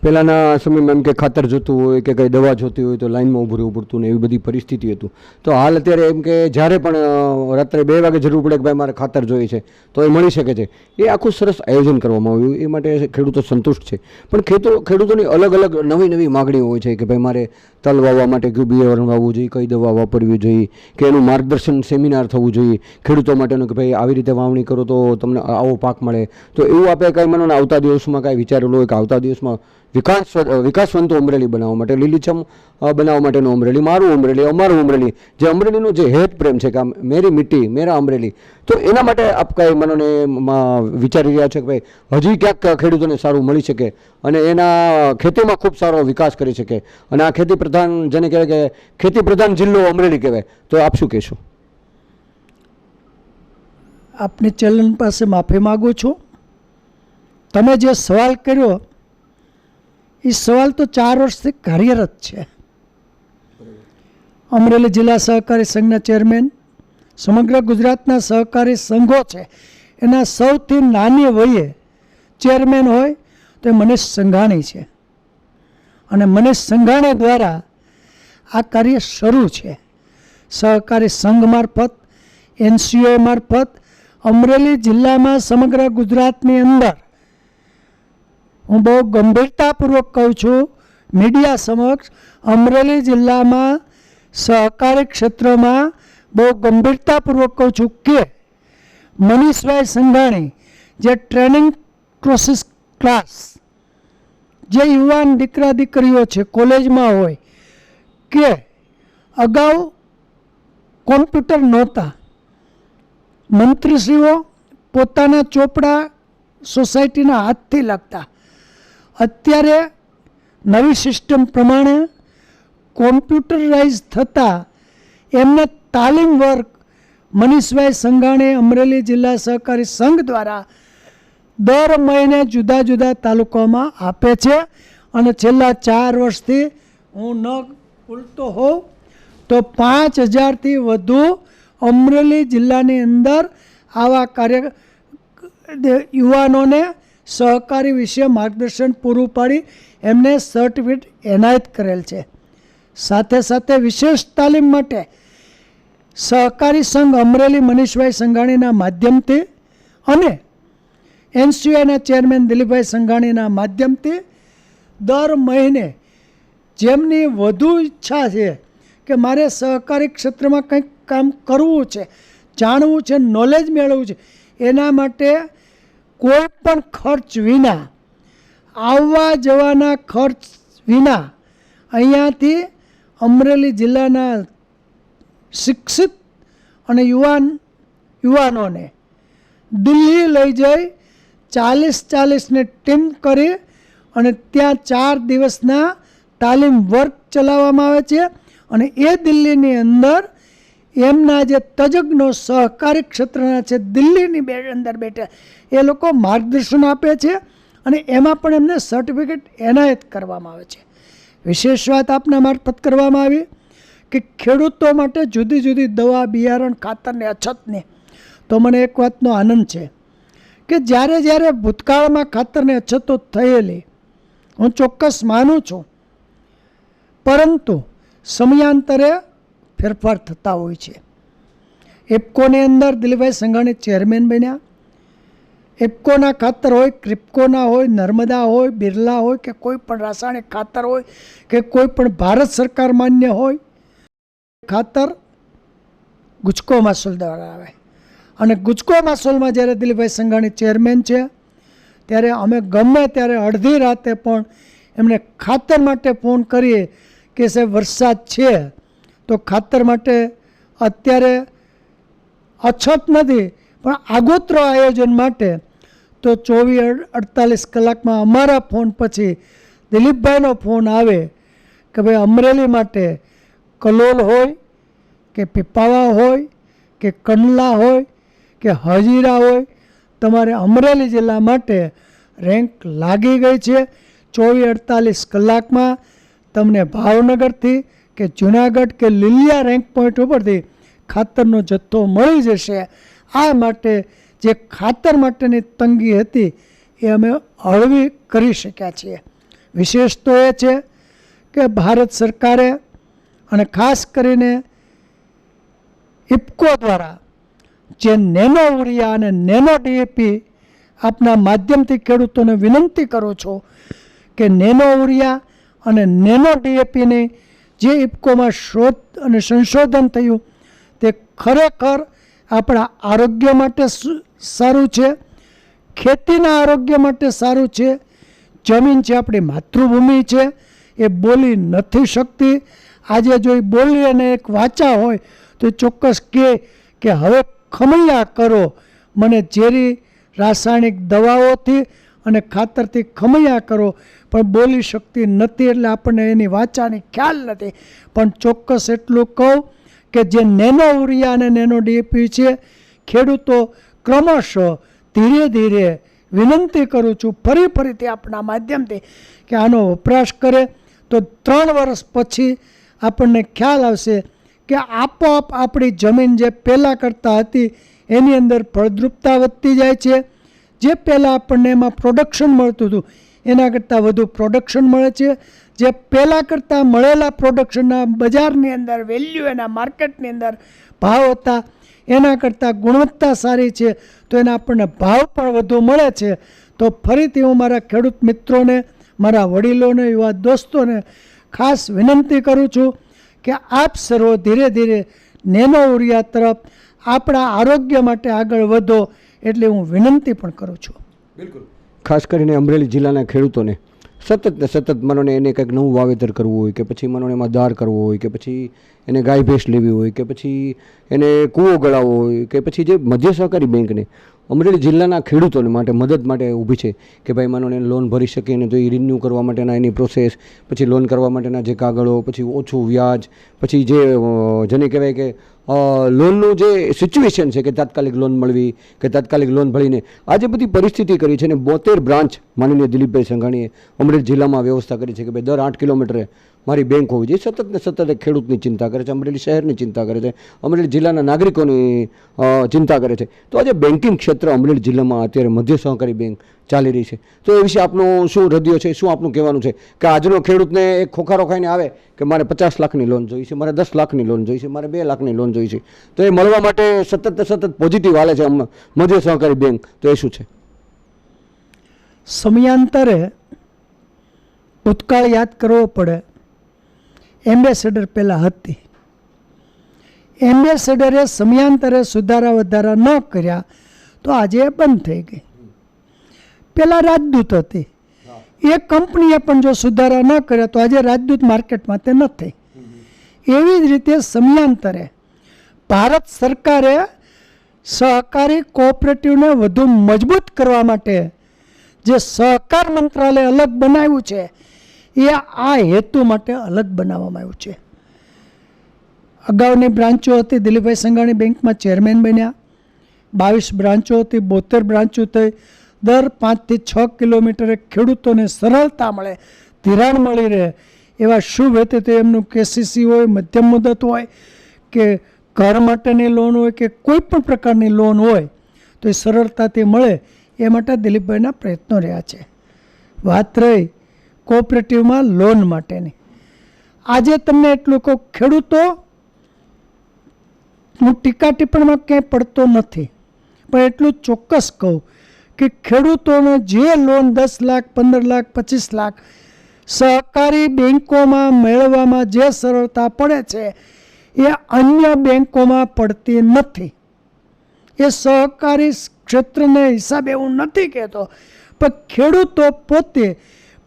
પહેલાંના સમયમાં એમ કે ખાતર જોતું હોય કે કંઈ દવા જોતી હોય તો લાઇનમાં ઊભું રહેવું પડતું ને એવી બધી પરિસ્થિતિ હતું. તો હાલ અત્યારે એમ કે જ્યારે પણ રાત્રે 2 વાગે જરૂર પડે કે ભાઈ મારે ખાતર જોઈએ છે તો એ મળી શકે છે. એ આખું સરસ આયોજન કરવામાં આવ્યું, એ માટે ખેડૂતો સંતુષ્ટ છે. પણ ખેડૂતોની અલગ અલગ નવી માગણીઓ હોય છે કે ભાઈ મારે તલ વાવવા માટે કયું બિયારણ વાવવું જોઈએ, કઈ દવા વાપરવી જોઈએ, કે એનું માર્ગદર્શન સેમિનાર થવું જોઈએ ખેડૂતો માટેનું કે ભાઈ આવી રીતે વાવણી કરો તો તમને આવો પાક મળે. તો એવું આપણે કાંઈ મને આવતા દિવસમાં કાંઈ વિચારેલું હોય કે આવતા દિવસમાં વિકાસવંતો અમરેલી બનાવવા માટે, લીલીછમ બનાવવા માટેનું અમરેલી, મારું અમરેલી, અમારું અમરેલી, જે અમરેલીનું જે હેત પ્રેમ છે કે મેરી મિટ્ટી મેરા અમરેલી, તો એના માટે આપ કાંઈ મને વિચારી રહ્યા છો કે ભાઈ હજી ક્યાંક ખેડૂતોને સારું મળી શકે અને એના ખેતીમાં ખૂબ સારો વિકાસ કરી શકે અને આ ખેતી પ્રધાન જેને કહેવાય કે ખેતી પ્રધાન જિલ્લો અમરેલી કહેવાય, તો આપ શું કહેશો? આપની ચેનલ પાસે માફી માગું છું. તમે જે સવાલ કર્યો એ સવાલ તો 4 વર્ષથી કાર્યરત છે. અમરેલી જિલ્લા સહકારી સંઘના ચેરમેન, સમગ્ર ગુજરાતના સહકારી સંઘો છે એના સૌથી નાની વયે ચેરમેન હોય તો એ મનીષ સંઘાણી છે અને મનીષ સંઘાણી દ્વારા આ કાર્ય શરૂ છે. સહકારી સંઘ મારફત, NCO મારફત અમરેલી જિલ્લામાં સમગ્ર ગુજરાતની અંદર, હું બહુ ગંભીરતાપૂર્વક કહું છું મીડિયા સમક્ષ, અમરેલી જિલ્લામાં સહકારી ક્ષેત્રમાં બહુ ગંભીરતાપૂર્વક કહું છું કે મનીષભાઈ સંઘાણી જે ટ્રેનિંગ પ્રોસેસ ક્લાસ, જે યુવાન દીકરા દીકરીઓ છે કોલેજમાં હોય કે અગાઉ કોમ્પ્યુટર નહોતા, મંત્રીશ્રીઓ પોતાના ચોપડા સોસાયટીના હાથથી લખતા, અત્યારે નવી સિસ્ટમ પ્રમાણે કોમ્પ્યુટરાઇઝ થતાં એમને તાલીમ વર્ગ મનીષભાઈ સંઘાણી અમરેલી જિલ્લા સહકારી સંઘ દ્વારા દર મહિને જુદા જુદા તાલુકામાં આપે છે અને છેલ્લા 4 વર્ષથી હું ન ભૂલતો હોઉં તો 5000થી વધુ અમરેલી જિલ્લાની અંદર આવા યુવાનોને સહકારી વિશે માર્ગદર્શન પૂરું પાડી એમને સર્ટિફિકેટ એનાયત કરેલ છે. સાથે સાથે વિશેષ તાલીમ માટે સહકારી સંઘ અમરેલી મનીષભાઈ સંઘાણીના માધ્યમથી અને NCOના ચેરમેન દિલીપભાઈ સંઘાણીના માધ્યમથી દર મહિને જેમની વધુ ઈચ્છા છે કે મારે સહકારી ક્ષેત્રમાં કંઈક કામ કરવું છે, જાણવું છે, નોલેજ મેળવવું છે, એના માટે કોઈ પણ ખર્ચ વિના, આવવા જવાના ખર્ચ વિના અહીંયાથી અમરેલી જિલ્લાના શિક્ષિત અને યુવાનોને દિલ્હી લઈ જઈ 40-40ની ટીમ કરી અને ત્યાં 4 દિવસના તાલીમ વર્ગ ચલાવવામાં આવે છે અને એ દિલ્હીની અંદર એમના જે તજજ્ઞો સહકારી ક્ષેત્રના છે દિલ્હીની અંદર બેઠા એ લોકો માર્ગદર્શન આપે છે અને એમાં પણ એમને સર્ટિફિકેટ એનાયત કરવામાં આવે છે. વિશેષ વાત આપના મારફત કરવામાં આવી કે ખેડૂતો માટે જુદી જુદી દવા, બિયારણ, ખાતરની અછતની, તો મને એક વાતનો આનંદ છે કે જ્યારે ભૂતકાળમાં ખાતરની અછતો થયેલી હું ચોક્કસ માનું છું, પરંતુ સમયાંતરે ફેરફાર થતા હોય છે. એપ્કોની અંદર દિલીપભાઈ સંઘાણી ચેરમેન બન્યા. એપ્કોના ખાતર હોય, ક્રિપ્કોના હોય, નર્મદા હોય, બિરલા હોય કે કોઈ પણ રાસાયણિક ખાતર હોય કે કોઈ પણ ભારત સરકાર માન્ય હોય, ખાતર ગુજકો માસૂલ દ્વારા આવે અને ગુજકો માસૂલમાં જ્યારે દિલીપભાઈ સંઘાણી ચેરમેન છે ત્યારે અમે ગમે ત્યારે અડધી રાતે પણ એમને ખાતર માટે ફોન કરીએ કે સાહેબ વરસાદ છે તો ખાતર માટે અત્યારે અછત નથી પણ આગોતરો આયોજન માટે તો 24-48 કલાકમાં અમારા ફોન પછી દિલીપભાઈનો ફોન આવે કે ભાઈ અમરેલી માટે કલોલ હોય કે પીપાવા હોય કે કંડલા હોય કે હજીરા હોય, તમારે અમરેલી જિલ્લા માટે રેન્ક લાગી ગઈ છે. 24-48 કલાકમાં તમને ભાવનગરથી કે જુનાગઢ કે લીલિયા રેન્ક પોઈન્ટ ઉપરથી ખાતરનો જથ્થો મળી જશે. આ માટે જે ખાતર માટેની તંગી હતી એ અમે હળવી કરી શક્યા છીએ. વિશેષ તો એ છે કે ભારત સરકારે અને ખાસ કરીને ઇફકો દ્વારા જે નેનો યુરિયા અને નેનો ડીએપી આપના માધ્યમથી ખેડૂતોને વિનંતી કરું છું કે નેનો યુરિયા અને નેનો ડીએપીની જે ઇફકોમાં શોધ અને સંશોધન થયું તે ખરેખર આપણા આરોગ્ય માટે સારું છે, ખેતીના આરોગ્ય માટે સારું છે. જમીન છે આપણી માતૃભૂમિ છે, એ બોલી નથી શકતી. આજે જો એ બોલી અને એક વાચા હોય તો એ ચોક્કસ કે હવે ખમૈયા કરો, મને ઝેરી રાસાયણિક દવાઓથી અને ખાતરથી ખમૈયા કરો, પણ બોલી શકતી નથી એટલે આપણને એની વાચાની ખ્યાલ નથી. પણ ચોક્કસ એટલું કહું કે જે નેનો યુરિયા અને નેનો ડીએપી છે, ખેડૂતો ક્રમશઃ ધીરે ધીરે વિનંતી કરું છું ફરીથી આપણા માધ્યમથી કે આનો વપરાશ કરે તો 3 વર્ષ પછી આપણને ખ્યાલ આવશે કે આપોઆપ આપણી જમીન જે પહેલાં કરતાં હતી એની અંદર ફળદ્રુપતા વધતી જાય છે. જે પહેલાં આપણને એમાં પ્રોડક્શન મળતું હતું એના કરતાં વધુ પ્રોડક્શન મળે છે. જે પહેલાં કરતાં મળેલા પ્રોડક્શનના બજારની અંદર વેલ્યુ, એના માર્કેટની અંદર ભાવ હતા એના કરતાં ગુણવત્તા સારી છે, તો એના આપણને ભાવ પણ વધુ મળે છે. તો ફરીથી હું મારા ખેડૂત મિત્રોને, મારા વડીલોને, યુવા દોસ્તોને ખાસ વિનંતી કરું છું કે આપ સર્વ ધીરે ધીરે નેનો યુરિયા તરફ આપણા આરોગ્ય માટે આગળ વધો, એટલે હું વિનંતી પણ કરું છું. બિલકુલ. ખાસ કરીને અમરેલી જિલ્લાના ખેડૂતોને સતત માનો ને એને કંઈક નવું વાવેતર કરવું હોય કે પછી માનો એમાં દાર કરવો હોય કે પછી એને ગાય ભેંસ લેવી હોય કે પછી એને કૂવો ગળાવવો હોય કે પછી જે મધ્ય સહકારી બેંકને અમરેલી જિલ્લાના ખેડૂતોને માટે મદદ માટે ઊભી છે કે ભાઈ માનો એને લોન ભરી શકે ને તો એ રિન્યૂ કરવા માટેના એની પ્રોસેસ, પછી લોન કરવા માટેના જે કાગળો, પછી ઓછું વ્યાજ, પછી જેને કહેવાય કે લોનનું જે સિચ્યુએશન છે કે તાત્કાલિક લોન મળવી કે તાત્કાલિક લોન ભરીને આ જે બધી પરિસ્થિતિ કરી છે ને 72 બ્રાન્ચ માનનીય દિલીપભાઈ સંઘાણીએ અમરેલી જિલ્લામાં વ્યવસ્થા કરી છે કે ભાઈ દર 8 કિલોમીટરે મારી બેંક હોવી જોઈએ. સતત એક ખેડૂતની ચિંતા કરે છે, અમરેલી શહેરની ચિંતા કરે છે, અમરેલી જિલ્લાના નાગરિકોની ચિંતા કરે છે. તો આજે બેન્કિંગ ક્ષેત્ર અમરેલી જિલ્લામાં અત્યારે મધ્ય સહકારી બેંક ચાલી રહી છે. તો એ વિશે આપનું શું હૃદય છે, શું આપનું કહેવાનું છે કે આજનો ખેડૂતને એક ખોખારો ખાઈને આવે કે મારે 50 લાખની લોન જોઈ છે, મારે 10 લાખની લોન જોઈ છે, મારે 2 લાખની લોન જોઈ છે, તો એ મળવા માટે સતત પોઝિટિવ હાલે છે મધ્ય સહકારી બેંક, તો એ શું છે? સમયાંતરે ભૂતકાળ યાદ કરવો પડે. એમ્બેસેડર પહેલાં હતી, એમ્બેસેડરે સમયાંતરે સુધારા વધારા ન કર્યા તો આજે એ બંધ થઈ ગઈ. પહેલાં રાજદૂત હતી, એ કંપનીએ પણ જો સુધારા ન કર્યા તો આજે રાજદૂત માર્કેટમાં તે નથી. એવી જ રીતે સમયાંતરે ભારત સરકારે સહકારી કોઓપરેટિવને વધુ મજબૂત કરવા માટે જે સહકાર મંત્રાલય અલગ બનાવ્યું છે એ આ હેતુ માટે અલગ બનાવવામાં આવ્યું છે. અગાઉની બ્રાન્ચો હતી, દિલીપભાઈ સંઘાણી બેંકમાં ચેરમેન બન્યા, 22 બ્રાન્ચો હતી, 72 બ્રાન્ચો થઈ. દર 5 થી 6 કિલોમીટરે ખેડૂતોને સરળતા મળે, ધિરાણ મળી રહે એવા શુભ હેતુ તો એમનું કેસીસી હોય, મધ્યમ મુદત હોય કે ઘર માટેની લોન હોય કે કોઈ પણ પ્રકારની લોન હોય તો એ સરળતાથી મળે એ માટે દિલીપભાઈના પ્રયત્નો રહ્યા છે. વાત રહી કોઓપરેટિવમાં લોન માટેની, આજે તમને એટલું કહું, ખેડૂતો, હું ટીકા ટિપ્પણીમાં ક્યાંય પડતો નથી, પણ એટલું ચોક્કસ કહું કે ખેડૂતોને જે લોન 10 લાખ, 15 લાખ, 25 લાખ સહકારી બેન્કોમાં મેળવવામાં જે સરળતા પડે છે એ અન્ય બેન્કોમાં પડતી નથી. એ સહકારી ક્ષેત્રને હિસાબે હું નથી કહેતો, પણ ખેડૂતો પોતે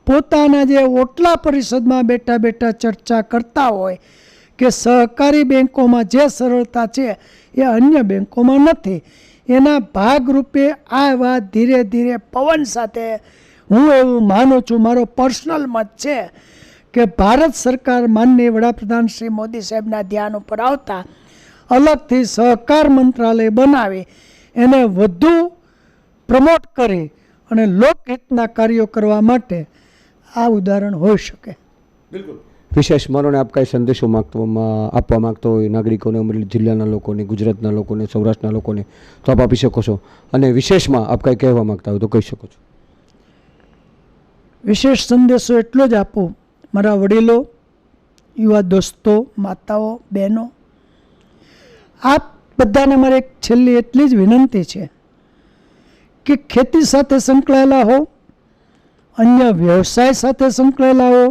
પોતાના જે ઓટલા પરિષદમાં બેઠા ચર્ચા કરતા હોય કે સહકારી બેન્કોમાં જે સરળતા છે એ અન્ય બેન્કોમાં નથી, એના ભાગરૂપે આ વાત ધીરે ધીરે પવન સાથે, હું એવું માનું છું, મારો પર્સનલ મત છે કે ભારત સરકાર માનનીય વડાપ્રધાન શ્રી મોદી સાહેબના ધ્યાન ઉપર આવતા અલગથી સહકાર મંત્રાલય બનાવી એને વધુ પ્રમોટ કરી અને લોકહિતના કાર્યો કરવા માટે આ ઉદાહરણ હોઈ શકે. બિલકુલ. વિશેષ માનોને આપ કાંઈ સંદેશો આપવા માગતો હોય નાગરિકોને, અમરેલી જિલ્લાના લોકોને, ગુજરાતના લોકોને, સૌરાષ્ટ્રના લોકોને, તો આપ આપી શકો છો. અને વિશેષમાં આપ કાંઈ કહેવા માગતા હોય તો કહી શકો છો. વિશેષ સંદેશો એટલો જ આપું, મારા વડીલો, યુવા દોસ્તો, માતાઓ, બહેનો, આપ બધાને મારે એક છેલ્લી એટલી જ વિનંતી છે કે ખેતી સાથે સંકળાયેલા હો, અન્ય વ્યવસાય સાથે સંકળાયેલા હો,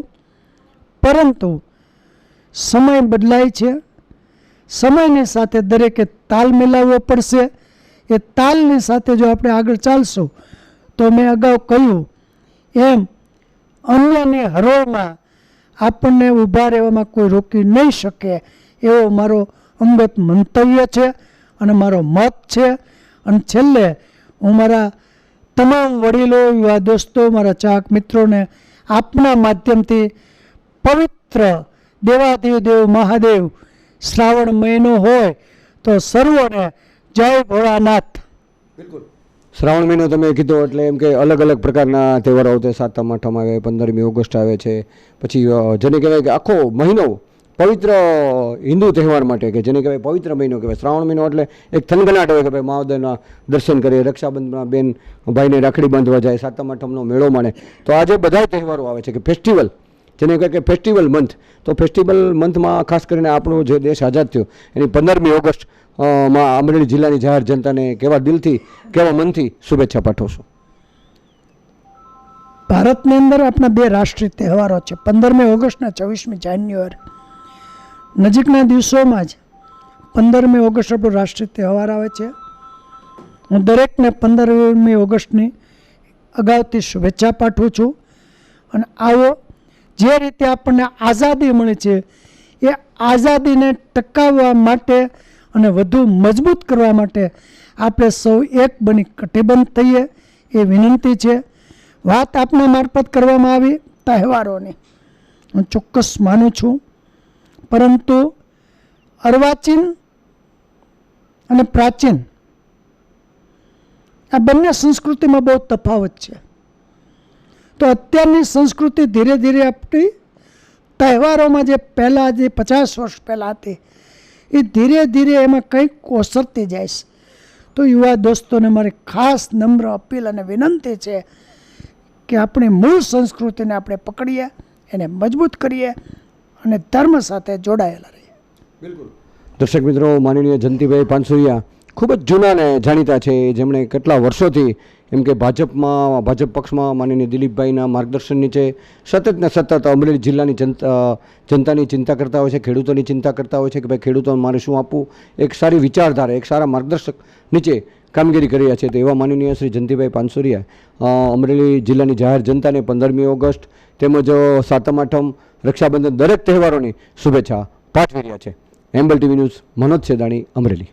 પરંતુ સમય બદલાય છે, સમયની સાથે દરેકે તાલ મિલાવવો પડશે. એ તાલની સાથે જો આપણે આગળ ચાલશું તો મેં અગાઉ કહ્યું એમ અન્યની હરોળમાં આપણને ઊભા રહેવામાં કોઈ રોકી નહીં શકે, એવો મારો અંગત મંતવ્ય છે અને મારો મત છે. અને છેલ્લે હું મારા તમામ વડીલો, યુવા દોસ્તો, મારા ચાહક મિત્રોને આપના માધ્યમથી પવિત્ર દેવાધિદેવ મહાદેવ શ્રાવણ મહિનો હોય તો સર્વોને જય ભોળાનાથ. બિલકુલ. શ્રાવણ મહિનો તમે કીધો એટલે એમ કે અલગ અલગ પ્રકારના તહેવારો આવતા, સાતમ આઠમ આવે, 15મી ઓગસ્ટ આવે છે, પછી જેને કહેવાય કે આખો મહિનો પવિત્ર હિન્દુ તહેવાર માટે કે જેને કહેવાય પવિત્ર મહિનો કહેવાય. શ્રાવણ મહિનો એટલે એક થનગનાટ હોય કે ભાઈ મહાદેવના દર્શન કરીએ, રક્ષાબંધનમાં બેન ભાઈને રાખડી બાંધવા જાય, સાતમ આઠમનો મેળો માણે. તો આજે બધા તહેવારો આવે છે કે ફેસ્ટિવલ, જેને કહે કે ફેસ્ટિવલ મંથ. તો ફેસ્ટિવલ મંથમાં ખાસ કરીને આપણો જે દેશ આઝાદ થયો એની 15મી ઓગસ્ટ માં અમરેલી જિલ્લાની જાહેર જનતાને કેવા દિલથી, કેવા મનથી શુભેચ્છા પાઠવો છો? ભારતની અંદર આપણા બે રાષ્ટ્રીય તહેવારો છે, 15મી ઓગસ્ટ અને 26મી જાન્યુઆરી. નજીકના દિવસોમાં જ 15મી ઓગસ્ટ આપણો રાષ્ટ્રીય તહેવાર આવે છે. હું દરેકને 15મી ઓગસ્ટની અગાઉથી શુભેચ્છા પાઠવું છું. અને આવો જે રીતે આપણને આઝાદી મળી છે એ આઝાદીને ટકાવવા માટે અને વધુ મજબૂત કરવા માટે આપણે સૌ એક બની કટિબદ્ધ થઈએ, એ વિનંતી છે. વાત આપના મારફત કરવામાં આવી તહેવારોની, હું ચોક્કસ માનું છું, પરંતુ અર્વાચીન અને પ્રાચીન આ બંને સંસ્કૃતિમાં બહુ તફાવત છે. તો અત્યારની સંસ્કૃતિ ધીરે ધીરે આપણી તહેવારોમાં જે પહેલાં જે 50 વર્ષ પહેલાં હતી એ ધીરે ધીરે એમાં કંઈક ઓસરતી જાય છે. તો યુવા દોસ્તોને મારી ખાસ નમ્ર અપીલ અને વિનંતી છે કે આપણી મૂળ સંસ્કૃતિને આપણે પકડીએ, એને મજબૂત કરીએ અને ધર્મ સાથે જોડાયેલા રહીએ. બિલકુલ. દર્શક મિત્રો, માનનીય જયંતિભાઈ પાનસુરિયા ખૂબ જ જૂના ને જાણીતા છે, જેમણે કેટલા વર્ષોથી એમ કે ભાજપ પક્ષમાં માનનીય દિલીપભાઈના માર્ગદર્શન નીચે સતત ને સતત અમરેલી જિલ્લાની જનતાની ચિંતા કરતા હોય છે, ખેડૂતોની ચિંતા કરતા હોય છે કે ભાઈ ખેડૂતોને મારે શું આપવું, એક સારી વિચારધારા, એક સારા માર્ગદર્શક નીચે કામગીરી કરી રહ્યા છે. તો એવા માનનીય શ્રી જયંતિભાઈ પાનસુરિયા અમરેલી જિલ્લાની જાહેર જનતાને 15મી ઓગસ્ટ તેમજ સાતમ આઠમ, રક્ષાબંધન દરેક તહેવારોની શુભેચ્છા પાઠવી રહ્યા છે. એમ્બલ ટીવી ન્યૂઝ, મનોજ સેદાણી, અમરેલી.